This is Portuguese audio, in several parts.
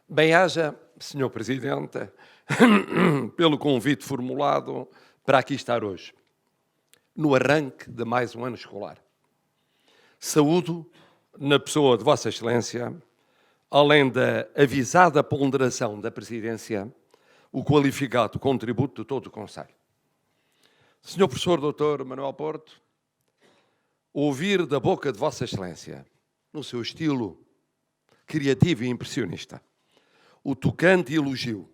Bem-aja, Senhor Presidente, pelo convite formulado para aqui estar hoje, no arranque de mais um ano escolar. Saúdo, na pessoa de Vossa Excelência, além da avisada ponderação da Presidência, o qualificado contributo de todo o Conselho. Senhor Professor Dr. Manuel Porto, ouvir da boca de Vossa Excelência, no seu estilo criativo e impressionista, o tocante elogio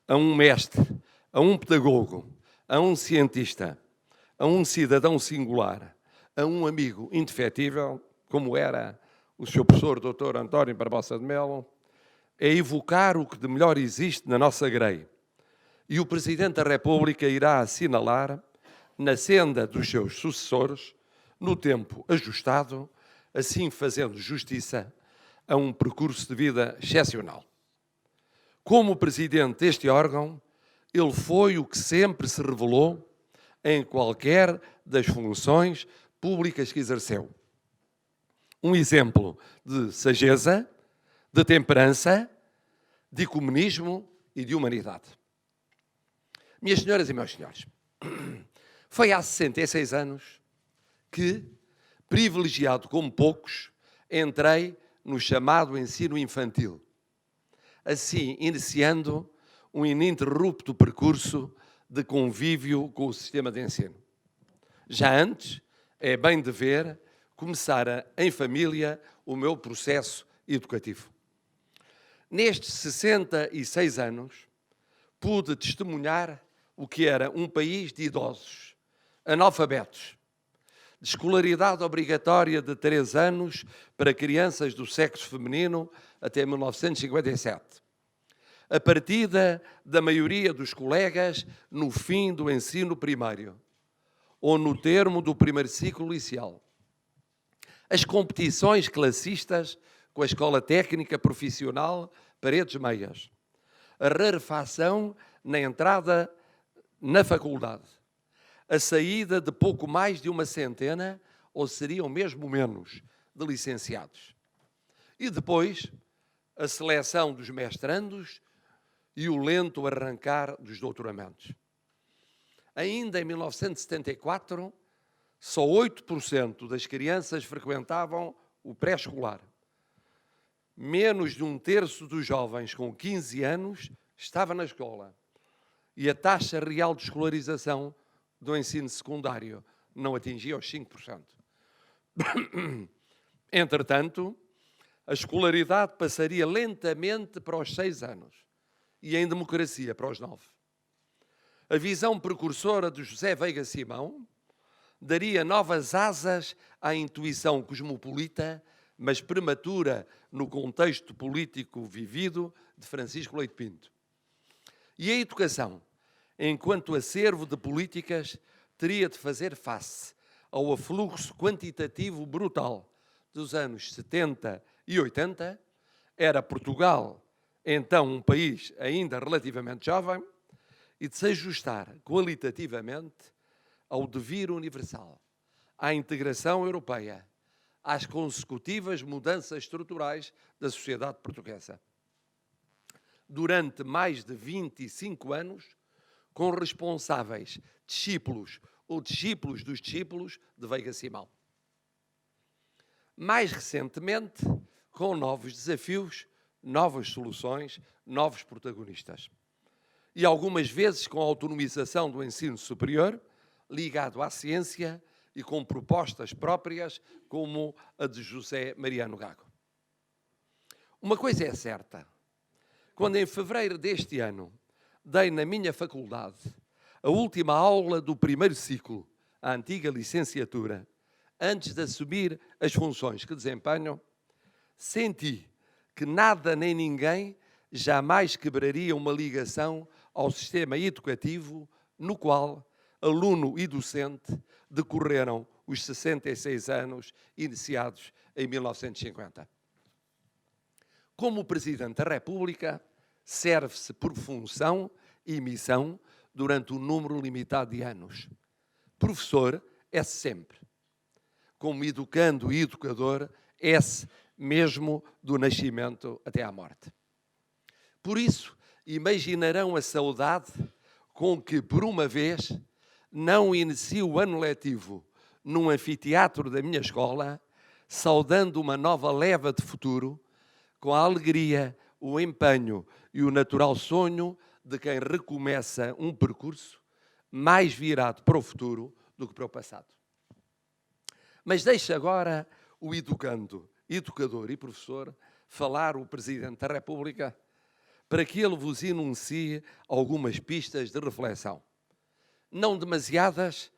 a um mestre, a um pedagogo, a um cientista, a um cidadão singular, a um amigo indefetível, como era o Sr. Professor Dr. António Barbosa de Melo, é evocar o que de melhor existe na nossa grei. E o Presidente da República irá assinalar, na senda dos seus sucessores, no tempo ajustado, assim fazendo justiça a um percurso de vida excepcional. Como presidente deste órgão, ele foi o que sempre se revelou em qualquer das funções públicas que exerceu. Um exemplo de sageza, de temperança, de ecumenismo e de humanidade. Minhas senhoras e meus senhores, foi há 66 anos que, privilegiado como poucos, entrei no chamado ensino infantil, assim iniciando um ininterrupto percurso de convívio com o sistema de ensino. Já antes, é bem de ver, começara em família o meu processo educativo. Nestes 66 anos, pude testemunhar o que era um país de idosos, analfabetos, de escolaridade obrigatória de 3 anos para crianças do sexo feminino até 1957. A partida da maioria dos colegas no fim do ensino primário ou no termo do primeiro ciclo inicial. As competições classistas com a Escola Técnica Profissional Paredes Meias. A rarefação na entrada na faculdade. A saída de pouco mais de uma centena, ou seriam mesmo menos, de licenciados. E depois, a seleção dos mestrandos e o lento arrancar dos doutoramentos. Ainda em 1974, só 8% das crianças frequentavam o pré-escolar. Menos de 1/3 dos jovens com 15 anos estava na escola. E a taxa real de escolarização do ensino secundário não atingia os 5%. Entretanto, a escolaridade passaria lentamente para os 6 anos e em democracia para os 9. A visão precursora de José Veiga Simão daria novas asas à intuição cosmopolita, mas prematura no contexto político vivido, de Francisco Leite Pinto. E a educação, enquanto acervo de políticas, teria de fazer face ao afluxo quantitativo brutal dos anos 70 e 80, era Portugal, então um país ainda relativamente jovem, e de se ajustar qualitativamente ao devir universal, à integração europeia, às consecutivas mudanças estruturais da sociedade portuguesa. Durante mais de 25 anos, com responsáveis discípulos ou discípulos dos discípulos de Veiga Simão. Mais recentemente, com novos desafios, novas soluções, novos protagonistas. E algumas vezes com a autonomização do ensino superior, ligado à ciência e com propostas próprias, como a de José Mariano Gago. Uma coisa é certa. Quando em fevereiro deste ano dei na minha faculdade a última aula do primeiro ciclo, a antiga licenciatura, antes de assumir as funções que desempenho, senti que nada nem ninguém jamais quebraria uma ligação ao sistema educativo no qual aluno e docente decorreram os 66 anos iniciados em 1950. Como Presidente da República, serve-se por função e missão durante um número limitado de anos. Professor é sempre. Como educando e educador, é-se mesmo do nascimento até à morte. Por isso, imaginarão a saudade com que, por uma vez, não inicio o ano letivo num anfiteatro da minha escola, saudando uma nova leva de futuro, com a alegria, o empenho e o natural sonho de quem recomeça um percurso mais virado para o futuro do que para o passado. Mas deixe agora o educando, educador e professor falar o Presidente da República para que ele vos enuncie algumas pistas de reflexão. Não demasiadas,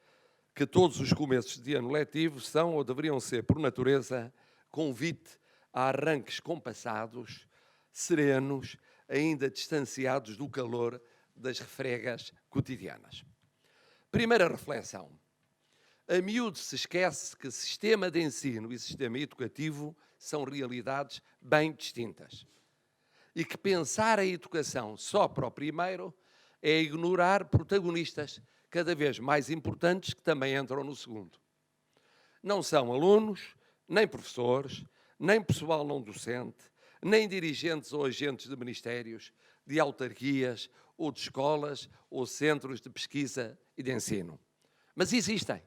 que todos os começos de ano letivo são ou deveriam ser, por natureza, convite a arranques compassados, serenos, ainda distanciados do calor das refregas cotidianas. Primeira reflexão. A miúdo se esquece que sistema de ensino e sistema educativo são realidades bem distintas. E que pensar a educação só para o primeiro é ignorar protagonistas cada vez mais importantes que também entram no segundo. Não são alunos, nem professores, nem pessoal não docente, nem dirigentes ou agentes de ministérios, de autarquias ou de escolas ou centros de pesquisa e de ensino. Mas existem.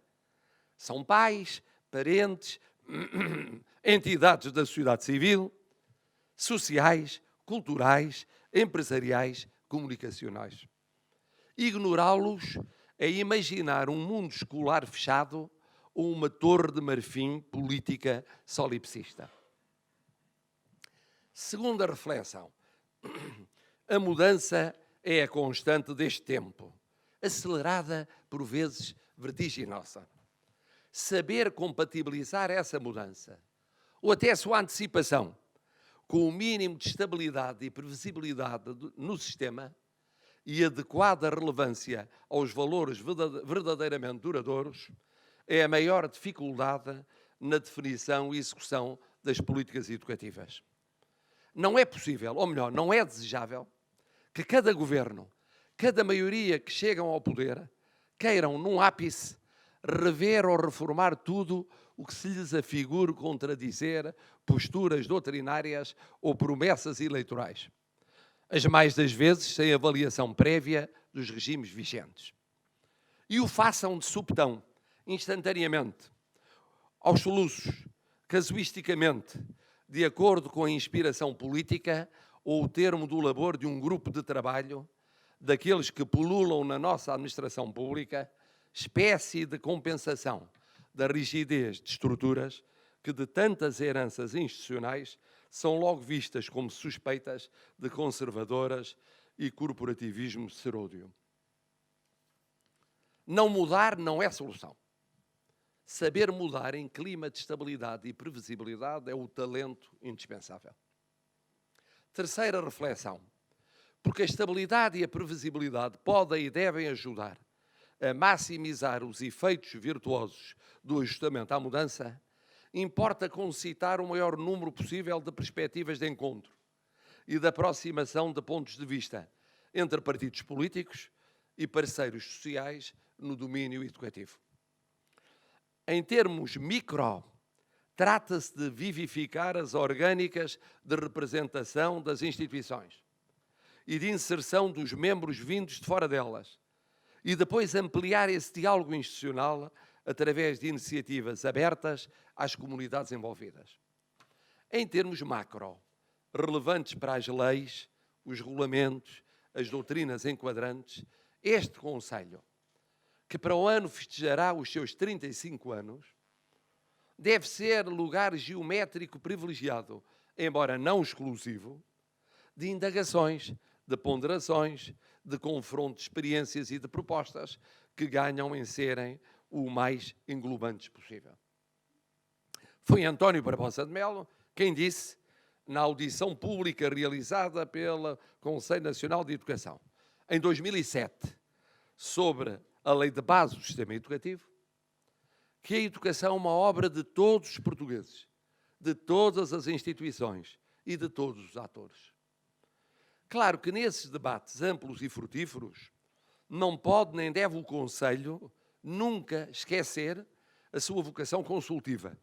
São pais, parentes, entidades da sociedade civil, sociais, culturais, empresariais, comunicacionais. Ignorá-los é imaginar um mundo escolar fechado ou uma torre de marfim política solipsista. Segunda reflexão. A mudança é a constante deste tempo, acelerada por vezes vertiginosa. Saber compatibilizar essa mudança, ou até a sua antecipação, com o mínimo de estabilidade e previsibilidade no sistema e adequada relevância aos valores verdadeiramente duradouros, é a maior dificuldade na definição e execução das políticas educativas. Não é possível, ou melhor, não é desejável, que cada governo, cada maioria que chegam ao poder, queiram, num ápice, rever ou reformar tudo o que se lhes afigure contradizer posturas doutrinárias ou promessas eleitorais. As mais das vezes sem avaliação prévia dos regimes vigentes. E o façam de supetão, instantaneamente, aos soluços, casuisticamente, de acordo com a inspiração política ou o termo do labor de um grupo de trabalho, daqueles que pululam na nossa administração pública, espécie de compensação da rigidez de estruturas que de tantas heranças institucionais são logo vistas como suspeitas de conservadoras e corporativismo seródio. Não mudar não é solução. Saber mudar em clima de estabilidade e previsibilidade é o talento indispensável. Terceira reflexão. Porque a estabilidade e a previsibilidade podem e devem ajudar a maximizar os efeitos virtuosos do ajustamento à mudança, importa concitar o maior número possível de perspectivas de encontro e de aproximação de pontos de vista entre partidos políticos e parceiros sociais no domínio educativo. Em termos micro, trata-se de vivificar as orgânicas de representação das instituições e de inserção dos membros vindos de fora delas, e depois ampliar esse diálogo institucional através de iniciativas abertas às comunidades envolvidas. Em termos macro, relevantes para as leis, os regulamentos, as doutrinas enquadrantes, este Conselho, que para o ano festejará os seus 35 anos, deve ser lugar geométrico privilegiado, embora não exclusivo, de indagações, de ponderações, de confronto de experiências e de propostas que ganham em serem o mais englobantes possível. Foi António Barbosa de Melo quem disse, na audição pública realizada pelo Conselho Nacional de Educação, em 2007, sobre a Lei de Base do Sistema Educativo, que a educação é uma obra de todos os portugueses, de todas as instituições e de todos os atores. Claro que nesses debates amplos e frutíferos, não pode nem deve o Conselho nunca esquecer a sua vocação consultiva,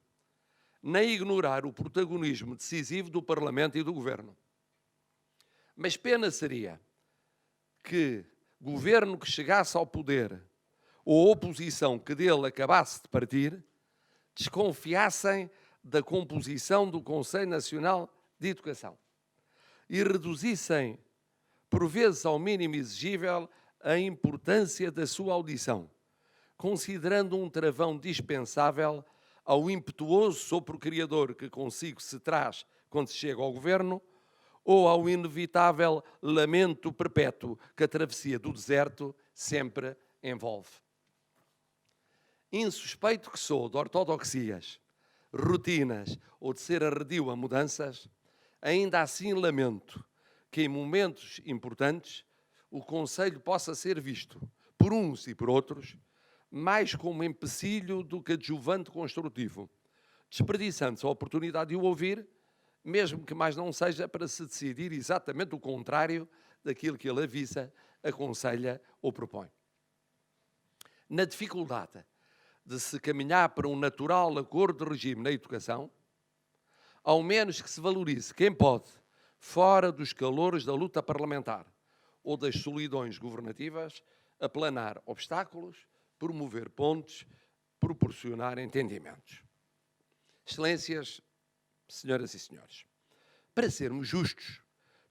nem ignorar o protagonismo decisivo do Parlamento e do Governo. Mas pena seria que governo que chegasse ao poder ou oposição que dele acabasse de partir desconfiassem da composição do Conselho Nacional de Educação e reduzissem, por vezes ao mínimo exigível, a importância da sua audição, considerando um travão dispensável ao impetuoso sopro criador que consigo se traz quando se chega ao governo, ou ao inevitável lamento perpétuo que a travessia do deserto sempre envolve. Insuspeito que sou de ortodoxias, rotinas ou de ser arredio a mudanças, ainda assim lamento que em momentos importantes o Conselho possa ser visto, por uns e por outros, mais como empecilho do que adjuvante construtivo, desperdiçando-se a oportunidade de o ouvir, mesmo que mais não seja para se decidir exatamente o contrário daquilo que ele avisa, aconselha ou propõe. Na dificuldade de se caminhar para um natural acordo de regime na educação, ao menos que se valorize quem pode, fora dos calores da luta parlamentar ou das solidões governativas, aplanar obstáculos, promover pontes, proporcionar entendimentos. Excelências, senhoras e senhores, para sermos justos,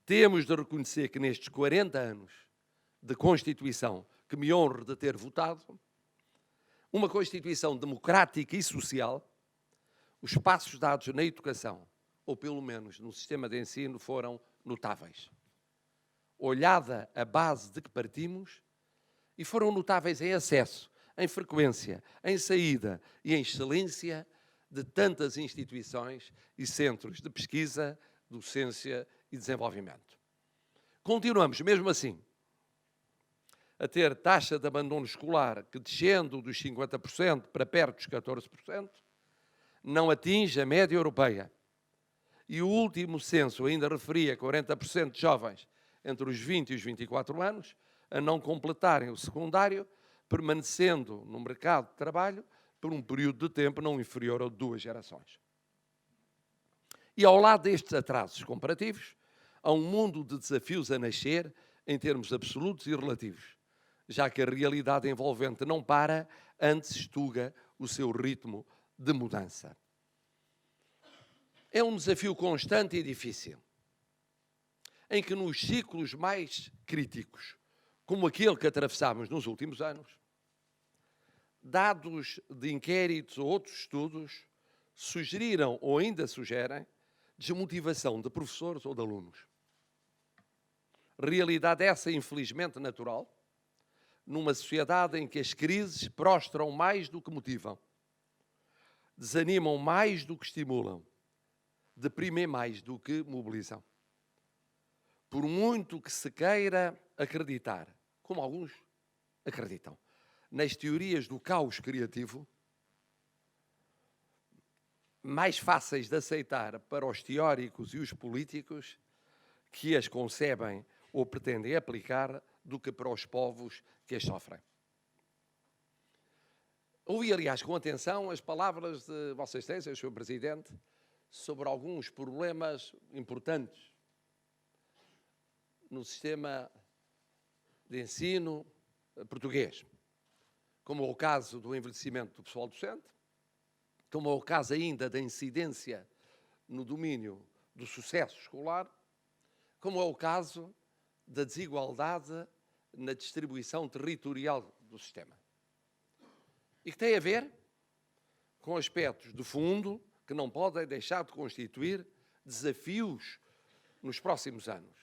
temos de reconhecer que nestes 40 anos de Constituição que me honro de ter votado, uma Constituição democrática e social, os passos dados na educação, ou pelo menos no sistema de ensino, foram notáveis. Olhada a base de que partimos, e foram notáveis em acesso, em frequência, em saída e em excelência de tantas instituições e centros de pesquisa, docência e desenvolvimento. Continuamos, mesmo assim, a ter taxa de abandono escolar que, descendo dos 50% para perto dos 14%, não atinge a média europeia. E o último censo ainda referia 40% de jovens entre os 20 e os 24 anos a não completarem o secundário, permanecendo no mercado de trabalho por um período de tempo não inferior a 2 gerações. E ao lado destes atrasos comparativos, há um mundo de desafios a nascer em termos absolutos e relativos, já que a realidade envolvente não para, antes estuga o seu ritmo de mudança. É um desafio constante e difícil, em que nos ciclos mais críticos, como aquele que atravessámos nos últimos anos, dados de inquéritos ou outros estudos sugeriram ou ainda sugerem desmotivação de professores ou de alunos. Realidade essa, infelizmente, natural, numa sociedade em que as crises prostram mais do que motivam, desanimam mais do que estimulam, deprimem mais do que mobilizam. Por muito que se queira acreditar, como alguns acreditam, nas teorias do caos criativo, mais fáceis de aceitar para os teóricos e os políticos que as concebem ou pretendem aplicar do que para os povos que as sofrem. Ouvi, aliás, com atenção as palavras de Vossa Excelência, Sr. Presidente, sobre alguns problemas importantes no sistema de ensino português, como é o caso do envelhecimento do pessoal docente, como é o caso ainda da incidência no domínio do sucesso escolar, como é o caso da desigualdade na distribuição territorial do sistema. E que tem a ver com aspectos de fundo que não podem deixar de constituir desafios nos próximos anos.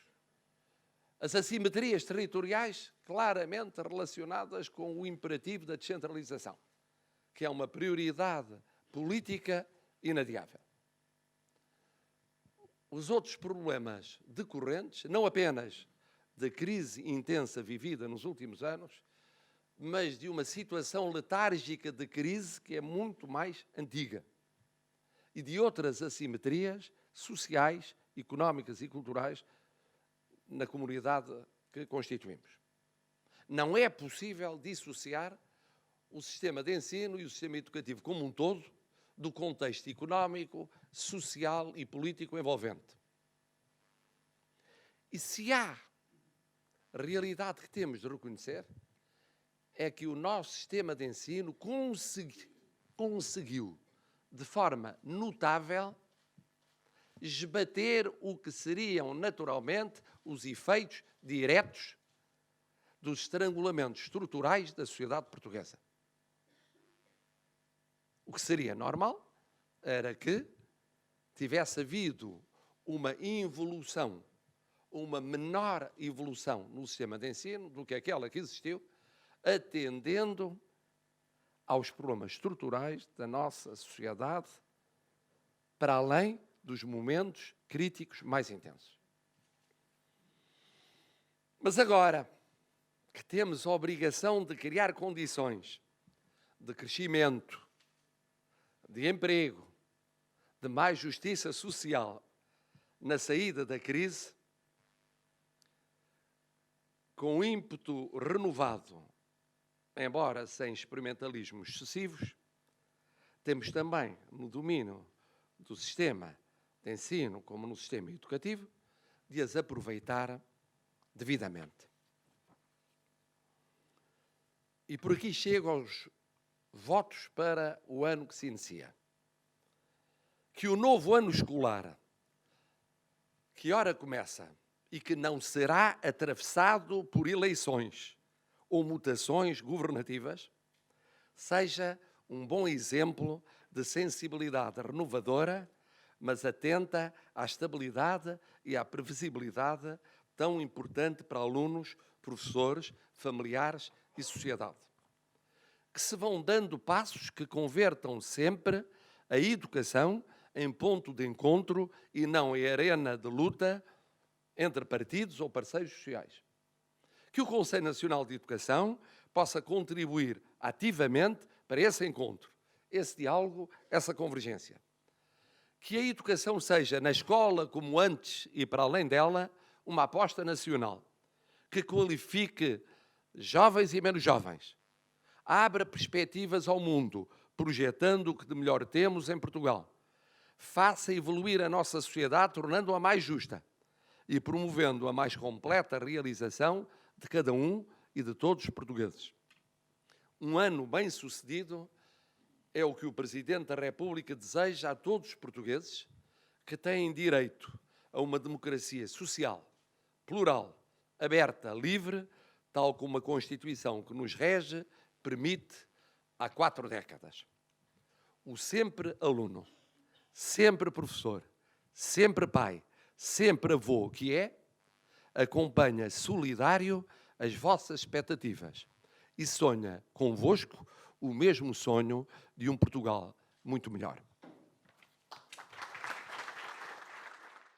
As assimetrias territoriais claramente relacionadas com o imperativo da descentralização, que é uma prioridade política inadiável. Os outros problemas decorrentes, não apenas da crise intensa vivida nos últimos anos, mas de uma situação letárgica de crise que é muito mais antiga, e de outras assimetrias sociais, económicas e culturais na comunidade que constituímos. Não é possível dissociar o sistema de ensino e o sistema educativo como um todo do contexto económico, social e político envolvente. E se há realidade que temos de reconhecer, é que o nosso sistema de ensino conseguiu, de forma notável, esbater o que seriam naturalmente os efeitos diretos dos estrangulamentos estruturais da sociedade portuguesa. O que seria normal era que tivesse havido uma involução, uma menor evolução no sistema de ensino do que aquela que existiu, atendendo aos problemas estruturais da nossa sociedade, para além dos momentos críticos mais intensos. Mas agora que temos a obrigação de criar condições de crescimento, de emprego, de mais justiça social na saída da crise, com ímpeto renovado, embora sem experimentalismos excessivos, temos também, no domínio do sistema de ensino como no sistema educativo, de as aproveitar devidamente. E por aqui chego aos votos para o ano que se inicia. Que o novo ano escolar, que ora começa e que não será atravessado por eleições ou mutações governativas, seja um bom exemplo de sensibilidade renovadora, mas atenta à estabilidade e à previsibilidade tão importante para alunos, professores, familiares e sociedade. Que se vão dando passos que convertam sempre a educação em ponto de encontro e não em arena de luta entre partidos ou parceiros sociais. Que o Conselho Nacional de Educação possa contribuir ativamente para esse encontro, esse diálogo, essa convergência. Que a educação seja, na escola como antes e para além dela, uma aposta nacional, que qualifique jovens e menos jovens, abra perspectivas ao mundo, projetando o que de melhor temos em Portugal, faça evoluir a nossa sociedade, tornando-a mais justa e promovendo a mais completa realização de cada um e de todos os portugueses. Um ano bem-sucedido é o que o Presidente da República deseja a todos os portugueses que têm direito a uma democracia social, plural, aberta, livre, tal como a Constituição que nos rege permite há 4 décadas. O sempre aluno, sempre professor, sempre pai, sempre avô que é, acompanha solidário as vossas expectativas e sonha convosco o mesmo sonho de um Portugal muito melhor.